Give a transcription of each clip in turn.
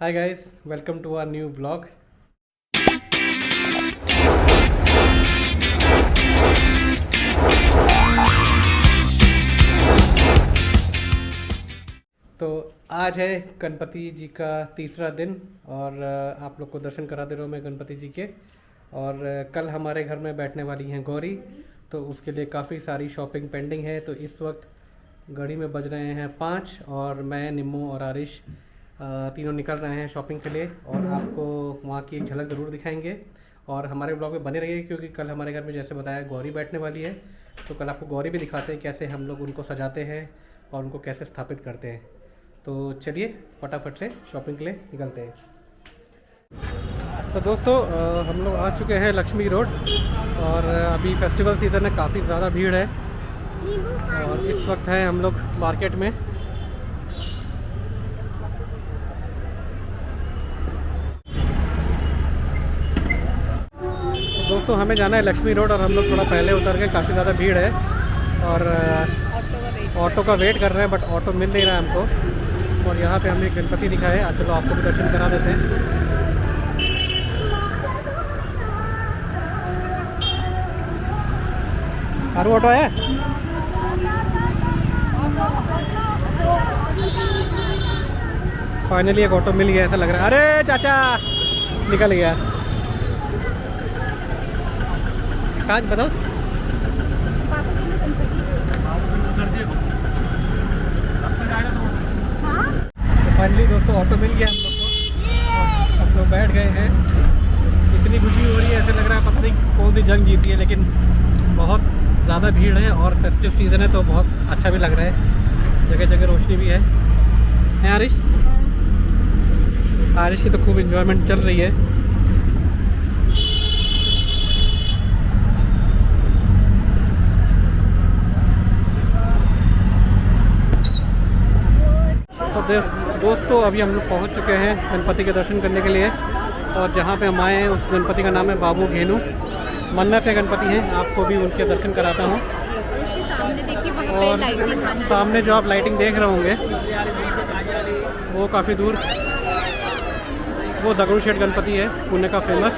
Hi guys, welcome to our new vlog. तो आज है गणपति जी का तीसरा दिन और आप लोग को दर्शन करा दे रहा हूँ मैं गणपति जी के। और कल हमारे घर में बैठने वाली हैं गौरी, तो उसके लिए काफ़ी सारी शॉपिंग पेंडिंग है। तो इस वक्त घड़ी में बज रहे हैं 5 और मैं, निम्मू और आरिश तीनों निकल रहे हैं शॉपिंग के लिए और आपको वहाँ की एक झलक ज़रूर दिखाएंगे। और हमारे ब्लॉग में बने रहिए क्योंकि कल हमारे घर में जैसे बताया गौरी बैठने वाली है, तो कल आपको गौरी भी दिखाते हैं कैसे हम लोग उनको सजाते हैं और उनको कैसे स्थापित करते हैं। तो चलिए फटाफट से शॉपिंग के लिए निकलते हैं। तो दोस्तों हम लोग आ चुके हैं लक्ष्मी रोड और अभी फेस्टिवल सीज़न है, काफ़ी ज़्यादा भीड़ है और इस वक्त है हम लोग मार्केट में। दोस्तों हमें जाना है लक्ष्मी रोड और हम लोग थोड़ा पहले उतर गए, काफ़ी ज़्यादा भीड़ है और ऑटो का वेट कर रहे हैं बट ऑटो मिल नहीं रहा है हमको। और यहाँ पे हमने गणपति दिखा है, आज चलो आपको भी दर्शन करा देते हैं। आरू ऑटो है, फाइनली एक ऑटो मिल गया ऐसा लग रहा है। अरे चाचा निकल गया, कहाँ बताओ। तो फाइनली दोस्तों ऑटो मिल गया हम लोग को, हम लोग बैठ गए हैं। इतनी खुशी हो रही है, ऐसे लग रहा है पता नहीं कौन सी जंग जीती है, लेकिन बहुत ज़्यादा भीड़ है और फेस्टिव सीज़न है तो बहुत अच्छा भी लग रहा है। जगह जगह रोशनी भी है आरिश? आरिश की तो खूब इंजॉयमेंट चल रही है। तो दोस्तों अभी हम लोग पहुंच चुके हैं गणपति के दर्शन करने के लिए और जहां पे हम आए हैं उस गणपति का नाम है बाबू घेनू। मन्नत के गणपति हैं, आपको भी उनके दर्शन कराता हूं। और सामने जो आप लाइटिंग देख रहे होंगे वो काफ़ी दूर वो दगड़ू शेठ गणपति है, पुणे का फेमस।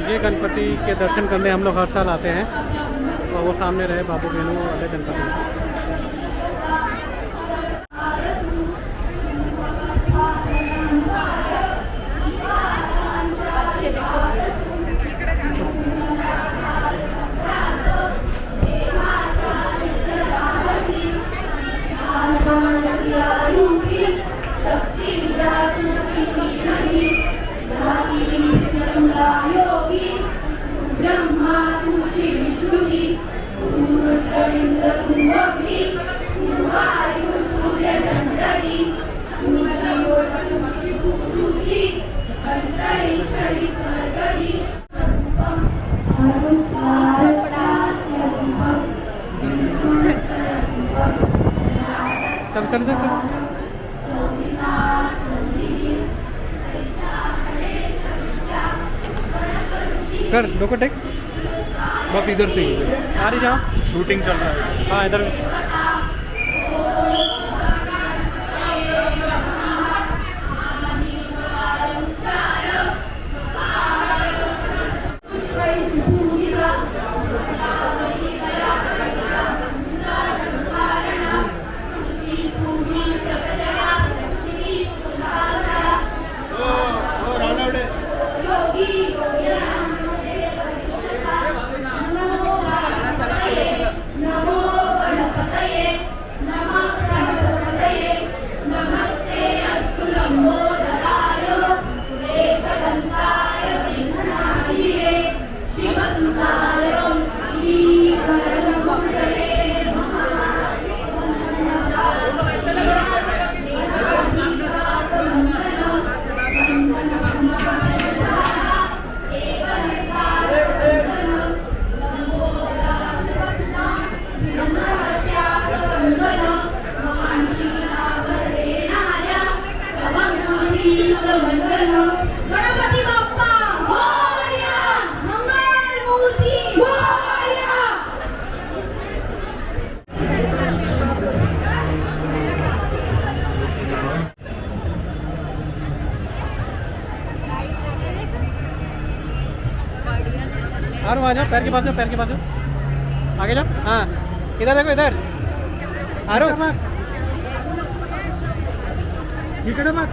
ये गणपति के दर्शन करने हम लोग हर साल आते हैं और वो सामने रहे बाबू घेनू वाले गणपति। चल चल चल कर लोको टेक, बस इधर से आ रही जाओ, शूटिंग चल रहा है। हाँ इधर और वहाँ जाओ, पैर के पास जाओ, पैर के पास जाओ, आगे जाओ। हाँ इधर देखो, इधर आरो इकडे मग।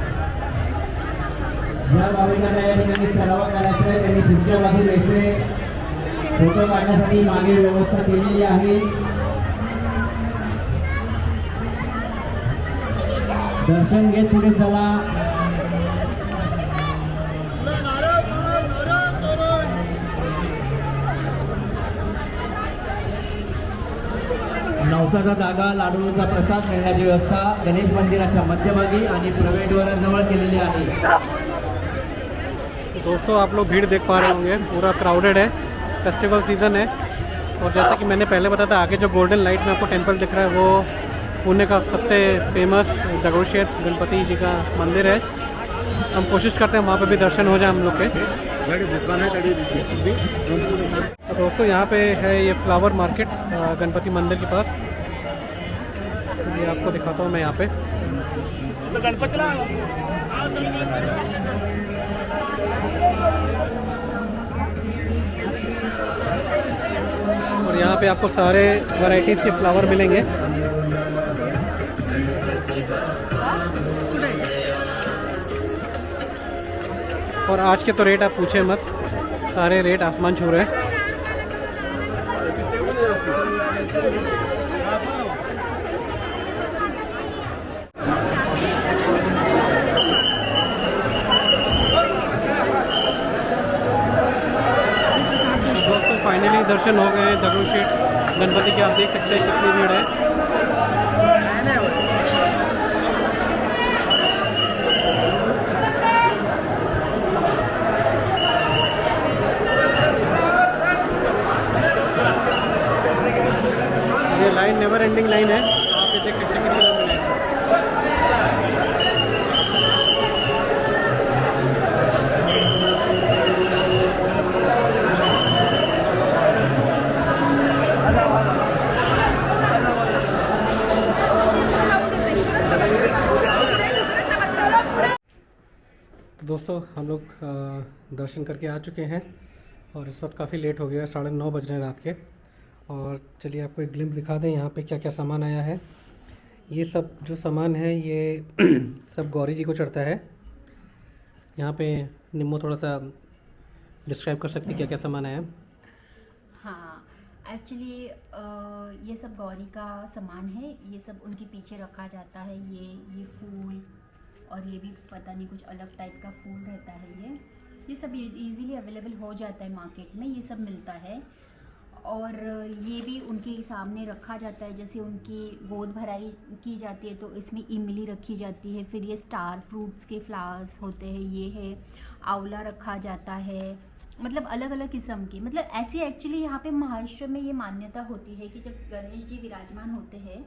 ज्या भाविकांना या ठिकाणी सराव करायचा आहे त्यांनी पुढच्या बाजूला यायचे, फोटो काढण्यासाठी मागे व्यवस्था केलेली आहे। दर्शन घेत पुढे चला। नवसाचा जागा, लाडूचा प्रसाद मिळण्याची व्यवस्था गणेश मंदिराच्या मध्यभागी आणि प्रवेशद्वाराजवळ केलेली आहे। तो दोस्तों आप लोग भीड़ देख पा रहे होंगे, पूरा क्राउडेड है, फेस्टिवल सीज़न है। और जैसा कि मैंने पहले बताया था, आगे जो गोल्डन लाइट में आपको टेंपल दिख रहा है वो पुणे का सबसे फेमस दगड़ूशेठ गणपति जी का मंदिर है। हम कोशिश करते हैं वहाँ पे भी दर्शन हो जाए हम लोग के। तो दोस्तों यहाँ पे है ये फ्लावर मार्केट गणपति मंदिर के पास, ये आपको दिखाता हूँ मैं यहाँ पे। और यहाँ पे आपको सारे वैरायटीज़ के फ्लावर मिलेंगे। और आज के तो रेट आप पूछे मत, सारे रेट आसमान छू रहे हैं। दोस्तों फाइनली दर्शन हो गए दगड़ूशेठ गणपति के। आप देख सकते हैं कितनी भीड़ है। ये लाइन नेवर एंडिंग लाइन है, आप ये देख सकते हैं कितनी लंबी लाइन है। तो दोस्तों हम लोग दर्शन करके आ चुके हैं और इस वक्त काफ़ी लेट हो गया है, 9:30 बज रहे हैं रात के। और चलिए आपको एक ग्लिम्स दिखा दें यहाँ पे क्या क्या सामान आया है। ये सब जो सामान है ये सब गौरी जी को चढ़ता है। यहाँ पे निम्मो थोड़ा सा डिस्क्राइब कर सकती क्या क्या सामान आया। हाँ, एक्चुअली ये सब गौरी का सामान है, ये सब उनके पीछे रखा जाता है। ये फूल और ये भी पता नहीं कुछ अलग टाइप का फूल रहता है। ये सब इजीली अवेलेबल हो जाता है मार्केट में, ये सब मिलता है। और ये भी उनके सामने रखा जाता है, जैसे उनकी गोद भराई की जाती है तो इसमें इमली रखी जाती है। फिर ये स्टार फ्रूट्स के फ्लावर्स होते हैं, ये है आंवला रखा जाता है। मतलब अलग अलग किस्म की, मतलब ऐसी एक्चुअली यहाँ पे महाराष्ट्र में ये मान्यता होती है कि जब गणेश जी विराजमान होते हैं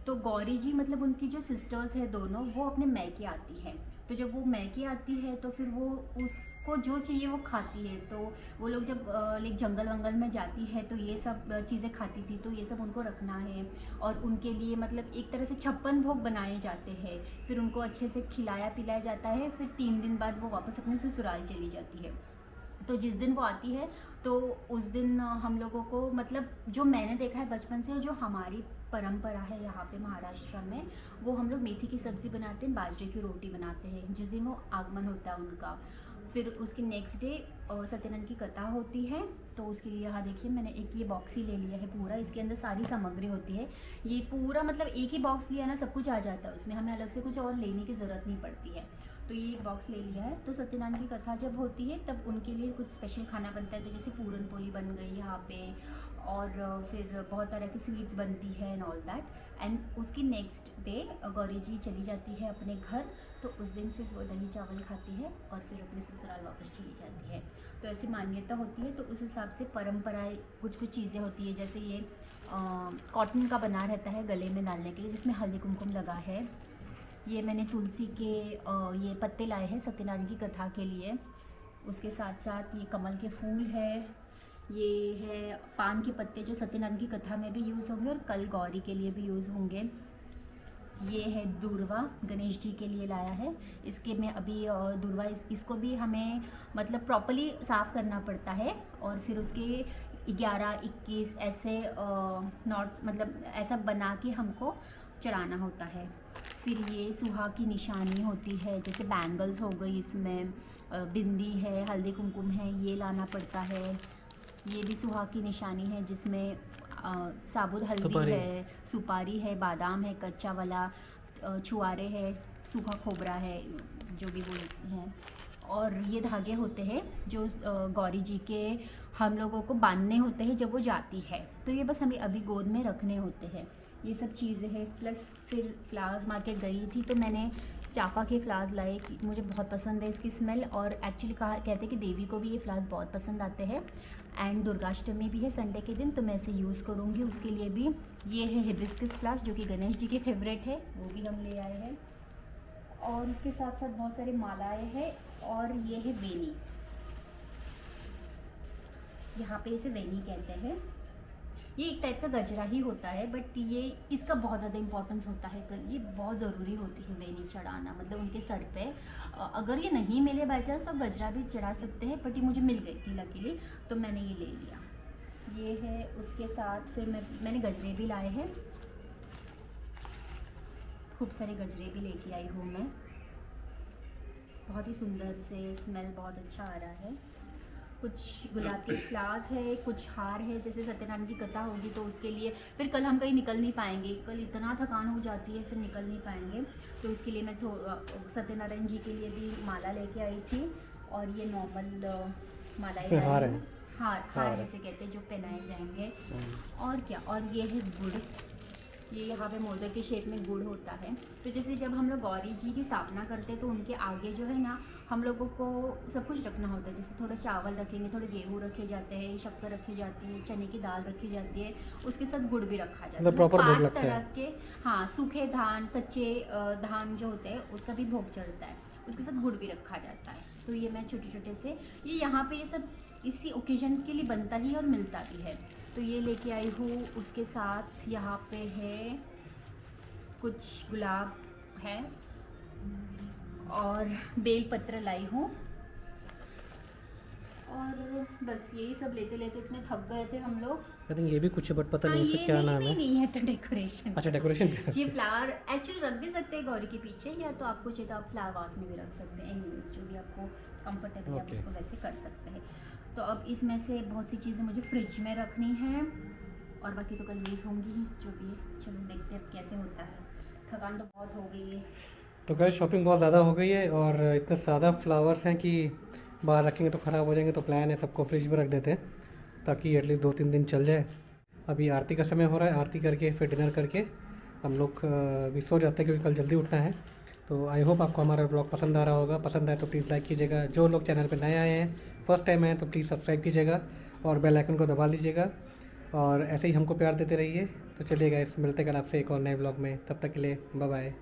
तो गौरी जी मतलब उनकी जो सिस्टर्स है दोनों, वो अपने मैके आती हैं। तो जब वो मैके आती है तो फिर वो उसको जो चाहिए वो खाती है। तो वो लोग जब लाइक जंगल वंगल में जाती है तो ये सब चीज़ें खाती थी, तो ये सब उनको रखना है। और उनके लिए मतलब एक तरह से 56 भोग बनाए जाते हैं, फिर उनको अच्छे से खिलाया पिलाया जाता है। फिर 3 दिन बाद वो वापस अपने ससुराल चली जाती है। तो जिस दिन वो आती है तो उस दिन हम लोगों को मतलब जो मैंने देखा है बचपन से, जो हमारी परंपरा है यहाँ पे महाराष्ट्र में, वो हम लोग मेथी की सब्ज़ी बनाते हैं, बाजरे की रोटी बनाते हैं जिस दिन वो आगमन होता है उनका। फिर उसके नेक्स्ट डे सत्यनारायण की कथा होती है। तो उसके लिए यहाँ देखिए मैंने एक ये बॉक्स ही ले लिया है पूरा, इसके अंदर सारी सामग्री होती है। ये पूरा मतलब एक ही बॉक्स लिया ना, सब कुछ आ जाता है उसमें, हमें अलग से कुछ और लेने की ज़रूरत नहीं पड़ती है। तो ये एक बॉक्स ले लिया है। तो सत्यनारायण की कथा जब होती है तब उनके लिए कुछ स्पेशल खाना बनता है, तो जैसे पूरन पोली बन गई यहाँ पे, और फिर बहुत तरह की स्वीट्स बनती है एंड ऑल दैट। एंड उसकी नेक्स्ट डे गौरी जी चली जाती है अपने घर, तो उस दिन सिर्फ वो दही चावल खाती है और फिर अपने ससुराल वापस चली जाती है। तो ऐसी मान्यता होती है। तो उस हिसाब से परंपराएं कुछ चीज़ें होती है, जैसे ये कॉटन का बना रहता है गले में डालने के लिए, जिसमें हल्दी कुमकुम लगा है। ये मैंने तुलसी के ये पत्ते लाए हैं सत्यनारायण की कथा के लिए। उसके साथ साथ ये कमल के फूल है, ये है पान के पत्ते जो सत्यनारायण की कथा में भी यूज़ होंगे और कल गौरी के लिए भी यूज़ होंगे। ये है दूर्वा, गणेश जी के लिए लाया है। इसके में अभी दूर्वा इसको भी हमें मतलब प्रॉपर्ली साफ़ करना पड़ता है और फिर उसके 11-21 ऐसे नॉट्स मतलब ऐसा बना के हमको चढ़ाना होता है। फिर ये सुहाग की निशानी होती है, जैसे बैंगल्स हो गई, इसमें बिंदी है, हल्दी कुमकुम है, ये लाना पड़ता है। ये भी सुहाग की निशानी है जिसमें साबुत हल्दी है, सुपारी है, बादाम है, कच्चा वाला, छुआरे है, सूखा खोबरा है, जो भी वो हैं। और ये धागे होते हैं जो गौरी जी के हम लोगों को बांधने होते हैं जब वो जाती है, तो ये बस हमें अभी गोद में रखने होते हैं। ये सब चीज़ें हैं। प्लस फिर फ्लावर्स मार्केट गई थी तो मैंने चाफा के फ्लावर्स लाए, मुझे बहुत पसंद है इसकी स्मेल, और एक्चुअली कहते हैं कि देवी को भी ये फ्लावर्स बहुत पसंद आते हैं। एंड दुर्गाष्टमी भी है संडे के दिन, तो मैं इसे यूज़ करूँगी उसके लिए भी। ये है हिबिस्कस फ्लावर्स जो कि गणेश जी के फेवरेट है, वो भी हम ले आए हैं। और उसके साथ साथ बहुत सारे मालाएँ हैं। और ये है वेनी, यहाँ पे इसे वेनी कहते हैं। ये एक टाइप का गजरा ही होता है, बट ये इसका बहुत ज़्यादा इंपॉर्टेंस होता है। ये बहुत ज़रूरी होती है वेनी चढ़ाना, मतलब उनके सर पे। अगर ये नहीं मिले बाई चांस तो गजरा भी चढ़ा सकते हैं, बट ये मुझे मिल गई थी लकीली, तो मैंने ये ले लिया। ये है। उसके साथ फिर मैंने गजरे भी लाए हैं, खूब सारे गजरे भी लेके आई हूँ मैं। बहुत ही सुंदर से, स्मेल बहुत अच्छा आ रहा है। कुछ गुलाब के फ्लावर्स है, कुछ हार है, जैसे सत्यनारायण की कथा होगी तो उसके लिए। फिर कल हम कहीं निकल नहीं पाएंगे, कल इतना थकान हो जाती है, फिर निकल नहीं पाएंगे, तो इसके लिए मैं सत्यनारायण जी के लिए भी माला लेके आई थी। और ये नॉर्मल मालाएं हार है, हार जैसे कहते हैं जो पहनाए जाएंगे। और क्या, और ये है गुड़। ये यहाँ पे मोदक के शेप में गुड़ होता है। तो जैसे जब हम लोग गौरी जी की स्थापना करते हैं तो उनके आगे जो है ना हम लोगों को सब कुछ रखना होता है। जैसे थोड़े चावल रखेंगे, थोड़े गेहूँ रखे जाते हैं, शक्कर रखी जाती है, चने की दाल रखी जाती है, उसके साथ गुड़ भी रखा जाता है। प्रॉपर 5 तरह के, हाँ, सूखे धान, कच्चे धान जो होते हैं उसका भी भोग चढ़ता है, उसके साथ गुड़ भी रखा जाता है। तो ये मैं छोटे छोटे से, ये यहाँ पे ये सब इसी ओकेजन के लिए बनता ही और मिलता भी है, तो ये लेके आई हूँ। उसके साथ यहाँ पे है कुछ गुलाब है और बेलपत्र लाई हूँ। और बस यही सब लेते लेते इतने थक गए थे हम लोग। आई थिंक ये भी कुछ है, बट पता नहीं इसका क्या नाम है। नहीं है तो डेकोरेशन। अच्छा, डेकोरेशन। ये फ्लावर एक्चुअली रख भी सकते हैं गौरी के पीछे, या तो आपको चाहिए तो आप फ्लावर वास में भी रख सकते हैं। एनीवेज जो भी आपको कंफर्टेबल है आप उसको वैसे कर सकते हैं। तो अब इसमें से बहुत सी चीज़ें मुझे फ्रिज में रखनी है और बाकी तो कल यूज़ होंगी ही, जो भी है। चलो देखते हैं अब कैसे होता है, थकान तो बहुत हो गई है। तो गाइस शॉपिंग बहुत ज़्यादा हो गई है और इतने ज़्यादा फ्लावर्स हैं कि बाहर रखेंगे तो ख़राब हो जाएंगे, तो प्लान है सबको फ्रिज में रख देते हैं ताकि एटलीस्ट 2-3 दिन चल जाए। अभी आरती का समय हो रहा है, आरती करके फिर डिनर करके हम लोग भी सो जाते हैं क्योंकि कल जल्दी उठना है। तो आई होप आपको हमारा ब्लॉग पसंद आ रहा होगा। पसंद आए तो प्लीज़ लाइक कीजिएगा। जो लोग चैनल पर नए आए हैं, फर्स्ट टाइम आए हैं, तो प्लीज़ सब्सक्राइब कीजिएगा और बेल आइकन को दबा लीजिएगा और ऐसे ही हमको प्यार देते रहिए। तो चलिए गाइस, मिलते कल आपसे एक और नए ब्लॉग में, तब तक के लिए बाय बाय।